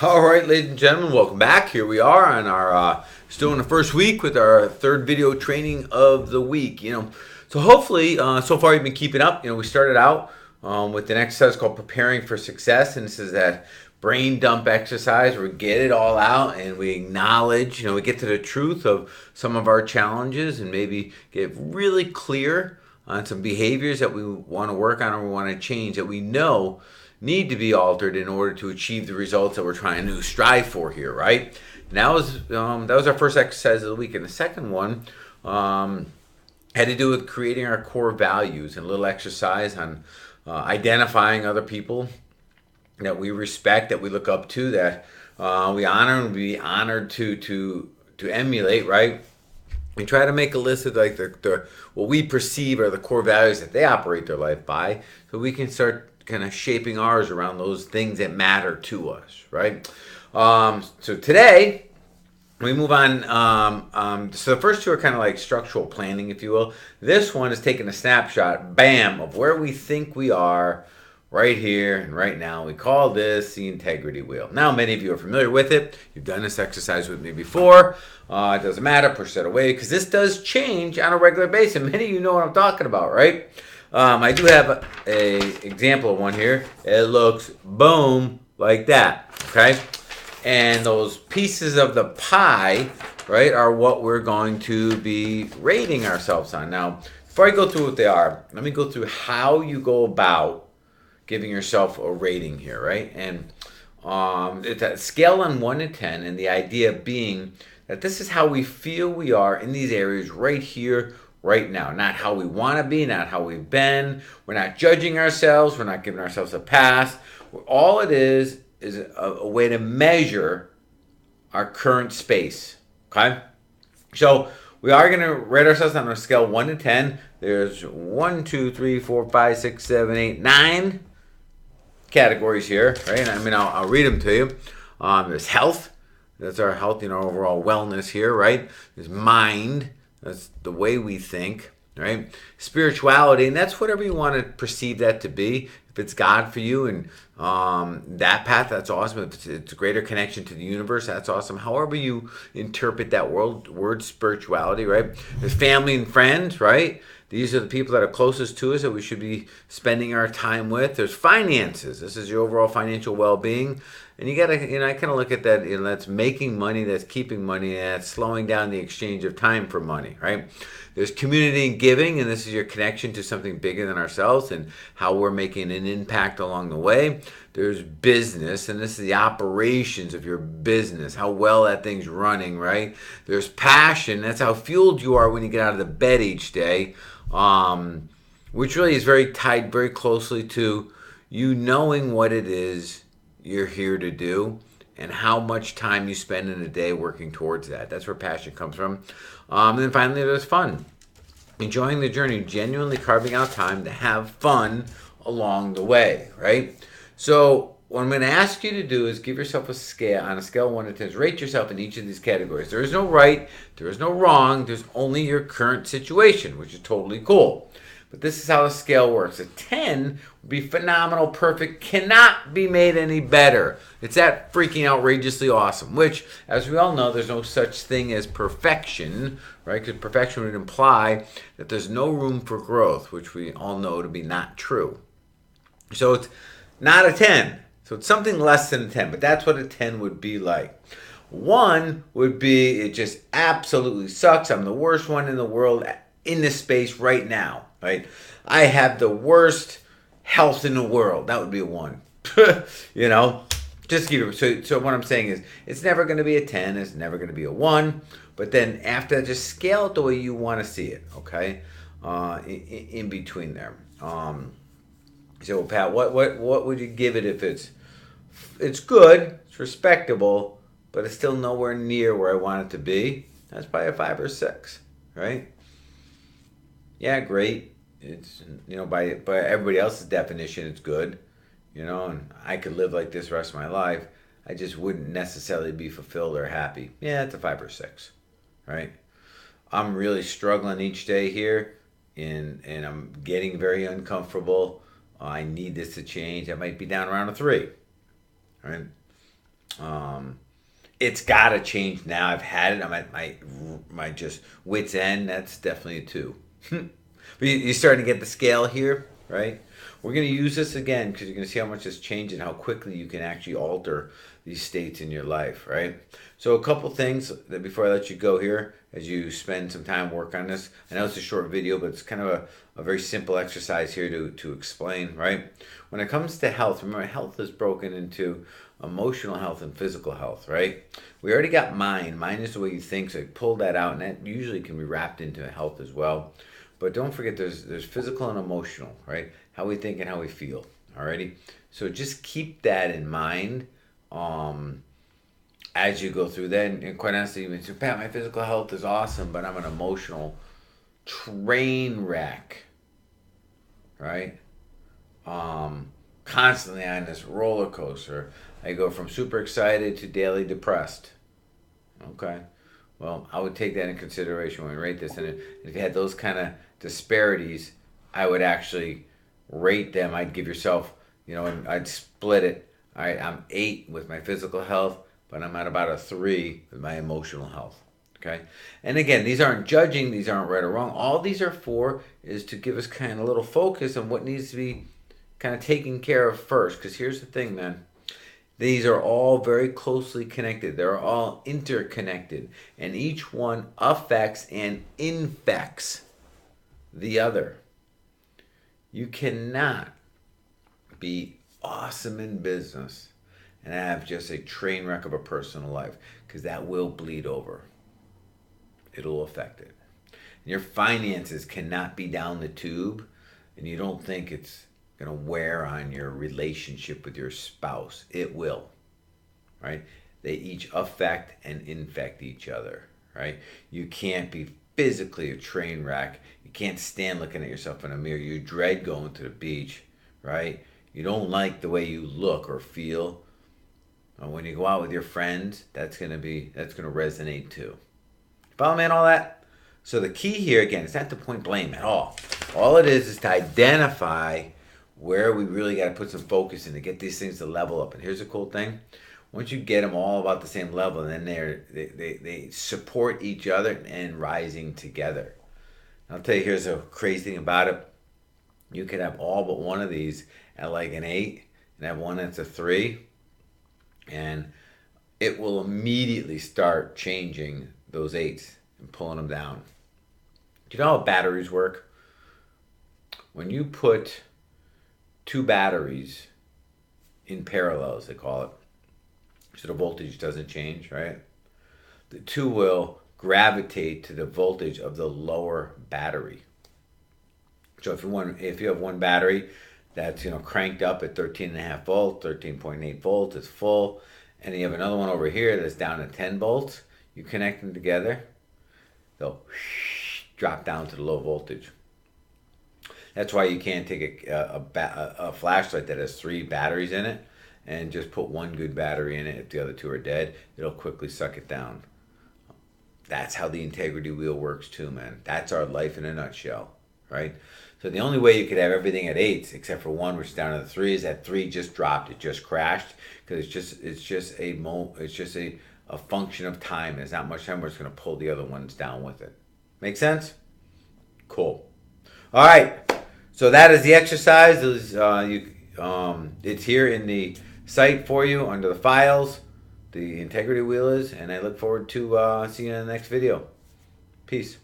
All right, ladies and gentlemen, welcome back. Here we are on our still in the first week with our third video training of the week. So hopefully, so far you've been keeping up. We started out with an exercise called preparing for success, and this is that brain dump exercise where we get it all out and we acknowledge. We get to the truth of some of our challenges and maybe get really clear on some behaviors that we want to work on or we want to change that we know need to be altered in order to achieve the results that we're trying to strive for here, right? And that was our first exercise of the week. And the second one had to do with creating our core values and a little exercise on identifying other people that we respect, that we look up to, that we honor and be honored to emulate, right? We try to make a list of like the what we perceive are the core values that they operate their life by, so we can start kind of shaping ours around those things that matter to us, right? So today we move on. So the first two are kind of like structural planning, if you will. This one is taking a snapshot, bam, of where we think we are right here and right now. We call this the integrity wheel. Now, many of you are familiar with it. You've done this exercise with me before. It doesn't matter. Push that away because this does change on a regular basis. Many of you know what I'm talking about, right? I do have a example of one here. It looks boom like that, okay? And those pieces of the pie, right, are what we're going to be rating ourselves on. Now, before I go through what they are, let me go through how you go about giving yourself a rating here, right? And it's a scale on 1 to 10, and the idea being that this is how we feel we are in these areas right here, right now. Not how we want to be, not how we've been. We're not judging ourselves. We're not giving ourselves a pass. All it is a way to measure our current space, okay? So we are going to rate ourselves on a scale 1 to 10. There's 1, 2, 3, 4, 5, 6, 7, 8, 9 categories here, right? I mean, I'll read them to you. There's health. That's our health, overall wellness here, right? There's mind. That's the way we think, right? Spirituality, and that's whatever you want to perceive that to be. If it's God for you and that path, that's awesome. If it's a greater connection to the universe, that's awesome. However you interpret that word spirituality, right? There's family and friends, right? These are the people that are closest to us that we should be spending our time with. There's finances. This is your overall financial well-being. And you got to, I kind of look at that, that's making money, that's keeping money, and that's slowing down the exchange of time for money, right? There's community and giving, and this is your connection to something bigger than ourselves and how we're making an impact along the way. There's business, and this is the operations of your business, how well that thing's running, right? There's passion. That's how fueled you are when you get out of the bed each day, which really is very tied very closely to you knowing what it is you're here to do and how much time you spend in a day working towards that. That's where passion comes from. And then finally, there's fun. Enjoying the journey, genuinely carving out time to have fun along the way, right? So what I'm going to ask you to do is give yourself a scale, on a scale of 1 to 10, rate yourself in each of these categories. There is no right, there is no wrong, there's only your current situation, which is totally cool. But this is how the scale works. A 10 would be phenomenal, perfect, cannot be made any better. It's that freaking outrageously awesome, which, as we all know, there's no such thing as perfection, right? Because perfection would imply that there's no room for growth, which we all know to be not true. So it's not a 10. So it's something less than a 10, but that's what a 10 would be like. 1 would be, it just absolutely sucks. I'm the worst one in the world in this space right now, right? I have the worst health in the world. That would be a 1. Just give it. So what I'm saying is, it's never going to be a 10. It's never going to be a 1. But then after that, just scale it the way you want to see it, okay? In between there. So Pat, what would you give it if it's good, it's respectable, but it's still nowhere near where I want it to be? That's probably a 5 or 6, right? Yeah, great. It's by everybody else's definition, it's good. And I could live like this the rest of my life. I just wouldn't necessarily be fulfilled or happy. Yeah, it's a 5 or 6, right? I'm really struggling each day here, and I'm getting very uncomfortable. I need this to change. I might be down around a 3, right? It's got to change now. I've had it. I'm at my just wit's end. That's definitely a 2. But you're starting to get the scale here, right? We're going to use this again because you're going to see how much it's changed and how quickly you can actually alter these states in your life, right? So a couple things that before I let you go here, as you spend some time work on this. I know it's a short video, but it's kind of a very simple exercise here to explain, right? When it comes to health, remember health is broken into emotional health and physical health, right? We already got mind. Mind is the way you think, so pull that out, and that usually can be wrapped into health as well. But don't forget there's physical and emotional, right? How we think and how we feel, alrighty? So just keep that in mind as you go through that. And quite honestly, you say, Pat, my physical health is awesome, but I'm an emotional train wreck, right? Constantly on this roller coaster. I go from super excited to daily depressed. Okay. Well, I would take that in consideration when we rate this. And if you had those kind of disparities, I would actually rate them. I'd give yourself, and I'd split it. All right, I'm 8 with my physical health, but I'm at about a 3 with my emotional health. Okay. And again, these aren't judging. These aren't right or wrong. All these are for is to give us kind of a little focus on what needs to be kind of taken care of first. Because here's the thing, man. These are all very closely connected. They're all interconnected. And each one affects and infects the other. You cannot be awesome in business and have just a train wreck of a personal life, because that will bleed over. It'll affect it. And your finances cannot be down the tube, and you don't think it's going to wear on your relationship with your spouse. It will, right? They each affect and infect each other, right? You can't be physically a train wreck. You can't stand looking at yourself in a mirror. You dread going to the beach, right? You don't like the way you look or feel. And when you go out with your friends, that's going to resonate too. Follow me on all that? So the key here, again, it's not to point blame at all. All it is to identify where we really got to put some focus in to get these things to level up. And here's the cool thing. Once you get them all about the same level, then they support each other and rising together. I'll tell you, here's a crazy thing about it. You could have all but one of these at like an 8 and have one that's a 3. And it will immediately start changing those 8s and pulling them down. Do you know how batteries work? When you put 2 batteries in parallel, as they call it, so the voltage doesn't change, right? The 2 will gravitate to the voltage of the lower battery. So if you have one battery that's cranked up at 13.5 volts, 13.8 volts, it's full, and you have another one over here that's down at 10 volts, you connect them together, they'll drop down to the low voltage. That's why you can't take a flashlight that has 3 batteries in it and just put one good battery in it. If the other 2 are dead, it'll quickly suck it down. That's how the integrity wheel works too, man. That's our life in a nutshell, right? So the only way you could have everything at 8s, except for one, which is down to the 3, is that 3 just dropped. It just crashed because it's just a function of time. There's not much time where it's going to pull the other ones down with it. Make sense? Cool. All right. So that is the exercise. It's here in the site for you under the files. The integrity wheel is, and I look forward to seeing you in the next video. Peace.